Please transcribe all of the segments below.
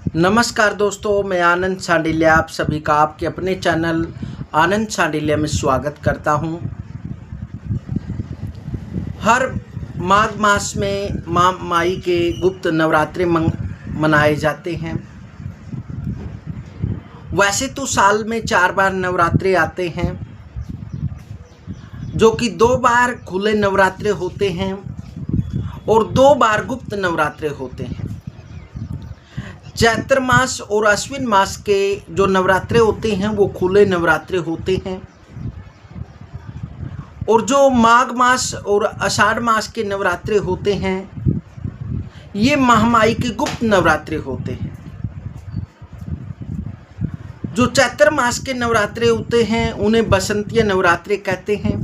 नमस्कार दोस्तों, मैं आनंद सांडिल्या आप सभी का आपके अपने चैनल आनंद सांडिल्या में स्वागत करता हूं। हर माघ मास में माँ माई के गुप्त नवरात्रि मनाए जाते हैं। वैसे तो साल में 4 बार नवरात्रि आते हैं, जो कि 2 बार खुले नवरात्रि होते हैं और 2 बार गुप्त नवरात्रि होते हैं। चैत्र मास और अश्विन मास के जो नवरात्रे होते हैं वो खुले नवरात्रे होते हैं, और जो माघ मास और आषाढ़ मास के नवरात्रे होते हैं ये महामाई के गुप्त नवरात्रे होते हैं। जो चैत्र मास के नवरात्रे होते हैं उन्हें बसंतीय नवरात्रे कहते हैं,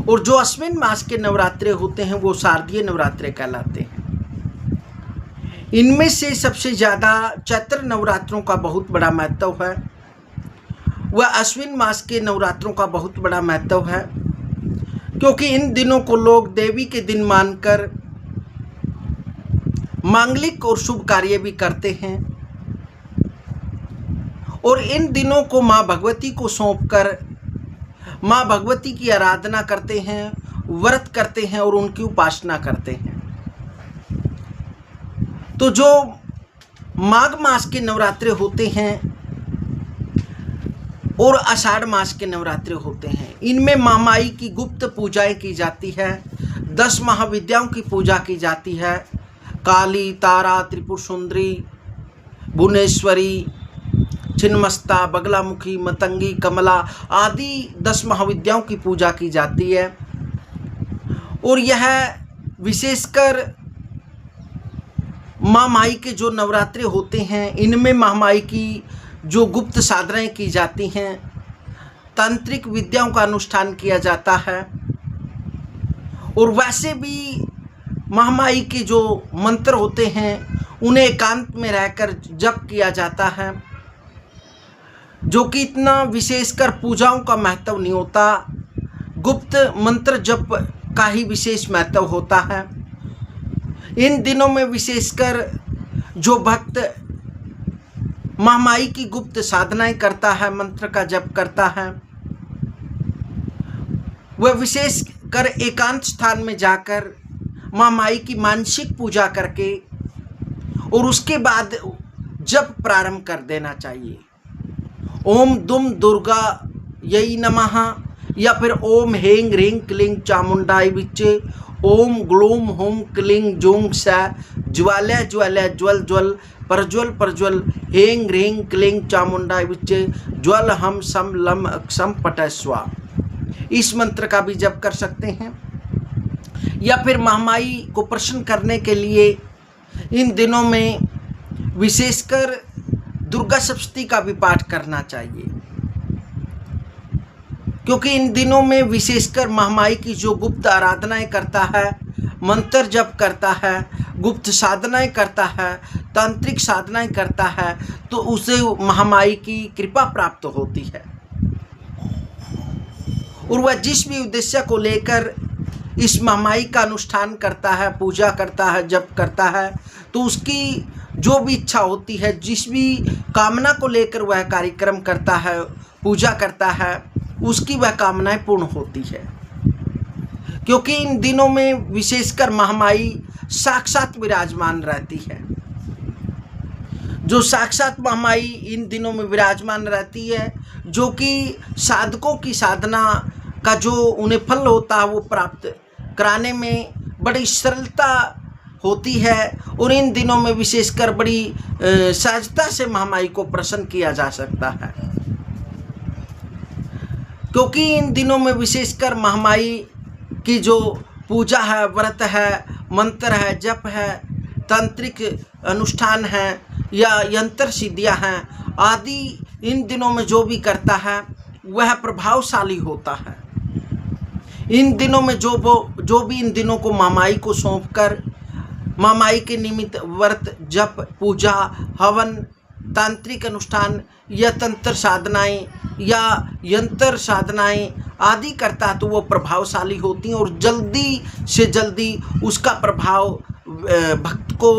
और जो अश्विन मास के नवरात्रे होते हैं वो शारदीय नवरात्रे कहलाते हैं। इनमें से सबसे ज़्यादा चैत्र नवरात्रों का बहुत बड़ा महत्व है, वह अश्विन मास के नवरात्रों का बहुत बड़ा महत्व है, क्योंकि इन दिनों को लोग देवी के दिन मानकर मांगलिक और शुभ कार्य भी करते हैं, और इन दिनों को माँ भगवती को सौंपकर माँ भगवती की आराधना करते हैं, व्रत करते हैं और उनकी उपासना करते हैं। तो जो माघ मास के नवरात्रे होते हैं और आषाढ़ मास के नवरात्रे होते हैं, इनमें माँ माई की गुप्त पूजाएं की जाती है। 10 महाविद्याओं की पूजा की जाती है। काली, तारा, त्रिपुर सुंदरी, भुवनेश्वरी, छिन्नमस्ता, बगलामुखी, मतंगी, कमला आदि 10 महाविद्याओं की पूजा की जाती है। और यह विशेषकर माँ माई के जो नवरात्रे होते हैं इनमें माँ माई की जो गुप्त साधनाएं की जाती हैं, तांत्रिक विद्याओं का अनुष्ठान किया जाता है, और वैसे भी माँ माई के जो मंत्र होते हैं उन्हें एकांत में रहकर जप किया जाता है, जो कि इतना विशेषकर पूजाओं का महत्व नहीं होता। गुप्त मंत्र जप का ही विशेष महत्व होता है। इन दिनों में विशेषकर जो भक्त माँ माई की गुप्त साधनाएं करता है, मंत्र का जप करता है, वह विशेषकर एकांत स्थान में जाकर माँ माई की मानसिक पूजा करके और उसके बाद जप प्रारंभ कर देना चाहिए। ओम दुम दुर्गा यही नमः, या फिर ओम हेंग ह्रीं क्लीं चामुंडाई विच्चे, ओम ग्लूम हुम क्लीं जूं स ज्वाल्या ज्वाल्या ज्वल ज्वल प्रज्वल प्रज्वल हेंग ह्रीं क्लीं चामुंडाई विच्चे ज्वल हम सम लम अक्षम पटय स्वा। इस मंत्र का भी जप कर सकते हैं, या फिर महामाई को प्रसन्न करने के लिए इन दिनों में विशेषकर दुर्गा सप्तशती का भी पाठ करना चाहिए, क्योंकि इन दिनों में विशेषकर महामाई की जो गुप्त आराधनाएं करता है, मंत्र जप करता है, गुप्त साधनाएं करता है, तांत्रिक साधनाएं करता है, तो उसे महामाई की कृपा प्राप्त होती है। और वह जिस भी उद्देश्य को लेकर इस महामाई का अनुष्ठान करता है, पूजा करता है, जप करता है, तो उसकी जो भी इच्छा होती है, जिस भी कामना को लेकर वह कार्यक्रम करता है, पूजा करता है, उसकी वह कामनाएं पूर्ण होती है। क्योंकि इन दिनों में विशेषकर महामाई साक्षात विराजमान रहती है। जो साक्षात महामाई इन दिनों में विराजमान रहती है, जो कि साधकों की साधना का जो उन्हें फल होता है वो प्राप्त कराने में बड़ी सरलता होती है, और इन दिनों में विशेषकर बड़ी सहजता से महामाई को प्रसन्न किया जा सकता है। क्योंकि इन दिनों में विशेषकर महामाई की जो पूजा है, व्रत है, मंत्र है, जप है, तांत्रिक अनुष्ठान है या यंत्र सिद्धियां हैं आदि, इन दिनों में जो भी करता है वह प्रभावशाली होता है। इन दिनों में जो भी इन दिनों को महामाई को सौंपकर महामाई के निमित्त व्रत, जप, पूजा, हवन, तांत्रिक अनुष्ठान या तंत्र साधनाएं या यंत्र साधनाएं आदि करता है, तो वो प्रभावशाली होती हैं, और जल्दी से जल्दी उसका प्रभाव भक्त को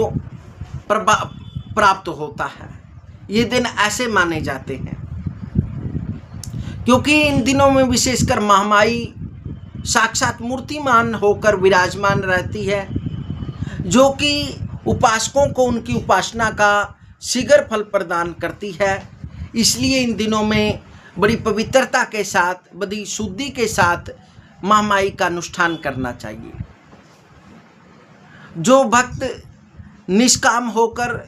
प्राप्त होता है। ये दिन ऐसे माने जाते हैं क्योंकि इन दिनों में विशेषकर महामाई साक्षात मूर्तिमान होकर विराजमान रहती है, जो कि उपासकों को उनकी उपासना का शीघ्र फल प्रदान करती है। इसलिए इन दिनों में बड़ी पवित्रता के साथ, बड़ी शुद्धि के साथ महामाई का अनुष्ठान करना चाहिए। जो भक्त निष्काम होकर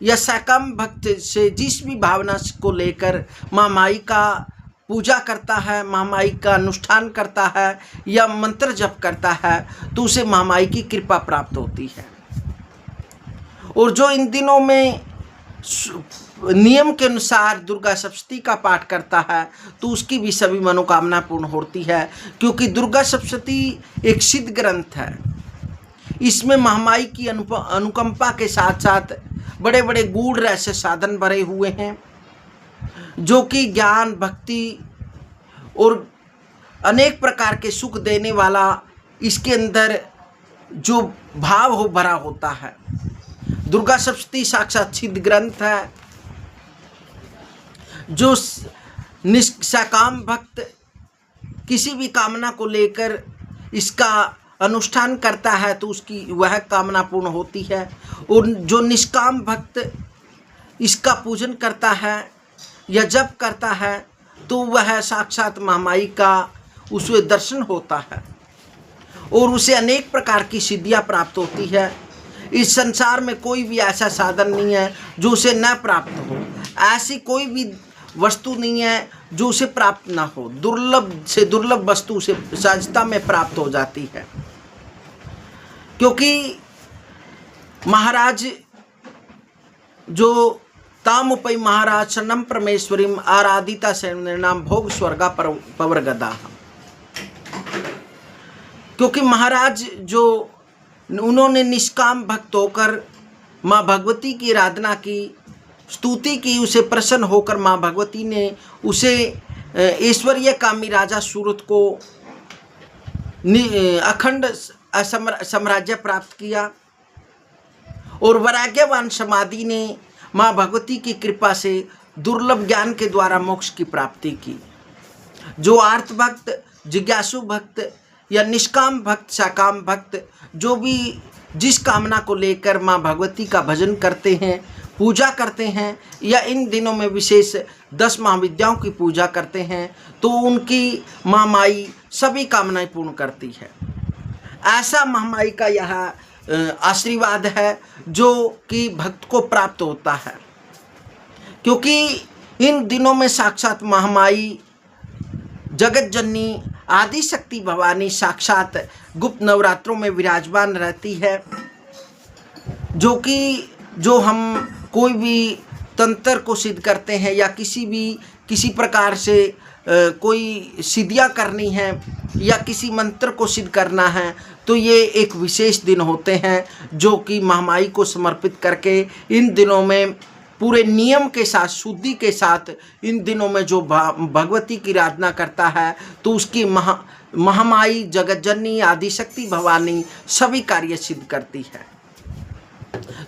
या सकाम भक्त से जिस भी भावना को लेकर महामाई का पूजा करता है, महामाई का अनुष्ठान करता है या मंत्र जप करता है, तो उसे महामाई की कृपा प्राप्त होती है। और जो इन दिनों में नियम के अनुसार दुर्गा सप्तशती का पाठ करता है, तो उसकी भी सभी मनोकामना पूर्ण होती है, क्योंकि दुर्गा सप्तशती एक सिद्ध ग्रंथ है। इसमें महामाई की अनुकंपा के साथ साथ बड़े बड़े गूढ़ रहस्य साधन भरे हुए हैं, जो कि ज्ञान, भक्ति और अनेक प्रकार के सुख देने वाला इसके अंदर जो भाव हो भरा होता है। दुर्गा सप्तशती साक्षात सिद्ध ग्रंथ है। जो निष्काम भक्त किसी भी कामना को लेकर इसका अनुष्ठान करता है, तो उसकी वह कामना पूर्ण होती है। और जो निष्काम भक्त इसका पूजन करता है या जप करता है, तो वह साक्षात महामाई का उसे दर्शन होता है और उसे अनेक प्रकार की सिद्धियां प्राप्त होती है। इस संसार में कोई भी ऐसा साधन नहीं है जो उसे न प्राप्त हो, ऐसी कोई भी वस्तु नहीं है जो उसे प्राप्त ना हो। दुर्लभ से दुर्लभ वस्तु उसे सहजता में प्राप्त हो जाती है, क्योंकि महाराज जो तामुपई महाराज शरणम परमेश्वरीम आराधिता नाम भोग स्वर्गा पवर्गदा। क्योंकि महाराज जो उन्होंने निष्काम भक्त होकर माँ भगवती की आराधना की, स्तुति की, उसे प्रसन्न होकर माँ भगवती ने उसे ऐश्वर्य कामी राजा सूरत को अखंड साम्राज्य प्राप्त किया। और वैराग्यवान समाधि ने माँ भगवती की कृपा से दुर्लभ ज्ञान के द्वारा मोक्ष की प्राप्ति की। जो आर्त भक्त, जिज्ञासु भक्त या निष्काम भक्त, सकाम भक्त जो भी जिस कामना को लेकर माँ भगवती का भजन करते हैं, पूजा करते हैं, या इन दिनों में विशेष 10 महाविद्याओं की पूजा करते हैं, तो उनकी महामाई सभी कामनाएं पूर्ण करती है। ऐसा महामाई का यह आशीर्वाद है जो कि भक्त को प्राप्त होता है, क्योंकि इन दिनों में साक्षात महामाई जगत जननी आदि शक्ति भवानी साक्षात गुप्त नवरात्रों में विराजमान रहती है। जो हम कोई भी तंत्र को सिद्ध करते हैं या किसी प्रकार से कोई सिद्धियाँ करनी है या किसी मंत्र को सिद्ध करना है, तो ये एक विशेष दिन होते हैं जो कि महामाई को समर्पित करके इन दिनों में पूरे नियम के साथ, शुद्धि के साथ इन दिनों में जो भगवती की आराधना करता है, तो उसकी महामाई जगत जननी आदिशक्ति भवानी सभी कार्य सिद्ध करती है।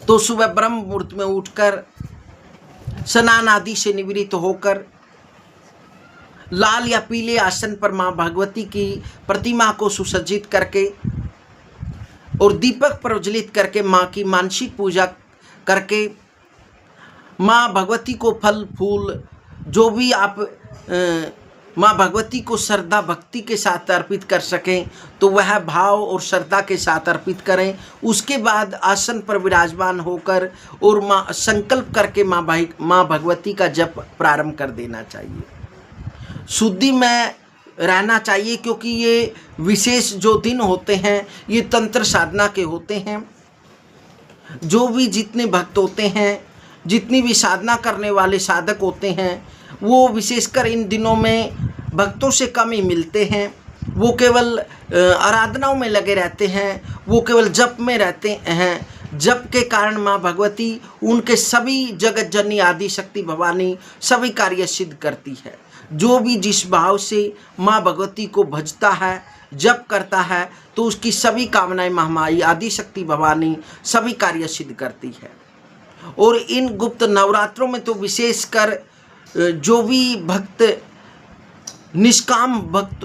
तो सुबह ब्रह्म मुहूर्त में उठकर स्नान आदि से निवृत्त होकर लाल या पीले आसन पर माँ भगवती की प्रतिमा को सुसज्जित करके और दीपक प्रज्वलित करके माँ की मानसिक पूजा करके माँ भगवती को फल फूल जो भी आप माँ भगवती को श्रद्धा भक्ति के साथ अर्पित कर सकें, तो वह भाव और श्रद्धा के साथ अर्पित करें। उसके बाद आसन पर विराजमान होकर और माँ संकल्प करके माँ भगवती का जप प्रारंभ कर देना चाहिए। शुद्धि में रहना चाहिए, क्योंकि ये विशेष जो दिन होते हैं ये तंत्र साधना के होते हैं। जो भी जितने भक्त होते हैं, जितनी भी साधना करने वाले साधक होते हैं, वो विशेषकर इन दिनों में भक्तों से कम ही मिलते हैं। वो केवल आराधनाओं में लगे रहते हैं, वो केवल जप में रहते हैं। जप के कारण माँ भगवती उनके सभी जगत जननी आदि शक्ति भवानी सभी कार्य सिद्ध करती है। जो भी जिस भाव से माँ भगवती को भजता है, जप करता है, तो उसकी सभी कामनाएं महामाई आदि शक्ति भवानी सभी कार्य सिद्ध करती है। और इन गुप्त नवरात्रों में तो विशेषकर जो भी भक्त निष्काम भक्त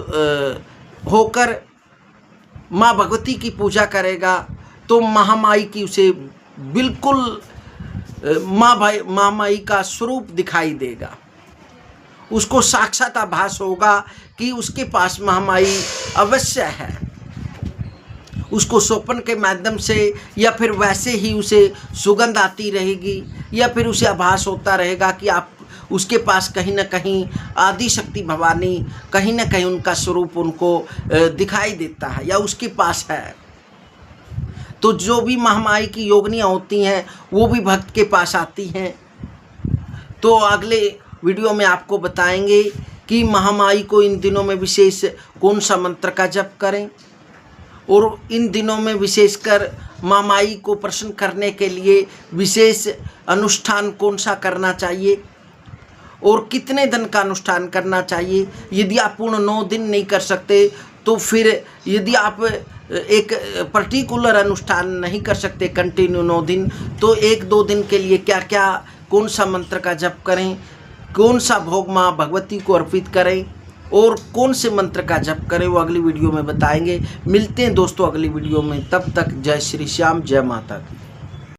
होकर माँ भगवती की पूजा करेगा तो महामाई की उसे बिल्कुल महामाई का स्वरूप दिखाई देगा। उसको साक्षात आभास होगा कि उसके पास महामाई अवश्य है। उसको स्वप्न के माध्यम से या फिर वैसे ही उसे सुगंध आती रहेगी या फिर उसे आभास होता रहेगा कि आप उसके पास कहीं ना कहीं आदि शक्ति भवानी कहीं ना कहीं उनका स्वरूप उनको दिखाई देता है या उसके पास है। तो जो भी महामाई की योगिनियाँ होती हैं वो भी भक्त के पास आती हैं। तो अगले वीडियो में आपको बताएंगे कि महामाई को इन दिनों में विशेष कौन सा मंत्र का जप करें और इन दिनों में विशेषकर महामाई को प्रसन्न करने के लिए विशेष अनुष्ठान कौन सा करना चाहिए और कितने दिन का अनुष्ठान करना चाहिए। यदि आप पूर्ण 9 दिन नहीं कर सकते तो फिर यदि आप एक पर्टिकुलर अनुष्ठान नहीं कर सकते कंटिन्यू 9 दिन तो 1-2 दिन के लिए क्या क्या कौन सा मंत्र का जप करें, कौन सा भोग माँ भगवती को अर्पित करें और कौन से मंत्र का जप करें वो अगली वीडियो में बताएंगे। मिलते हैं दोस्तों अगली वीडियो में, तब तक जय श्री श्याम, जय माता की।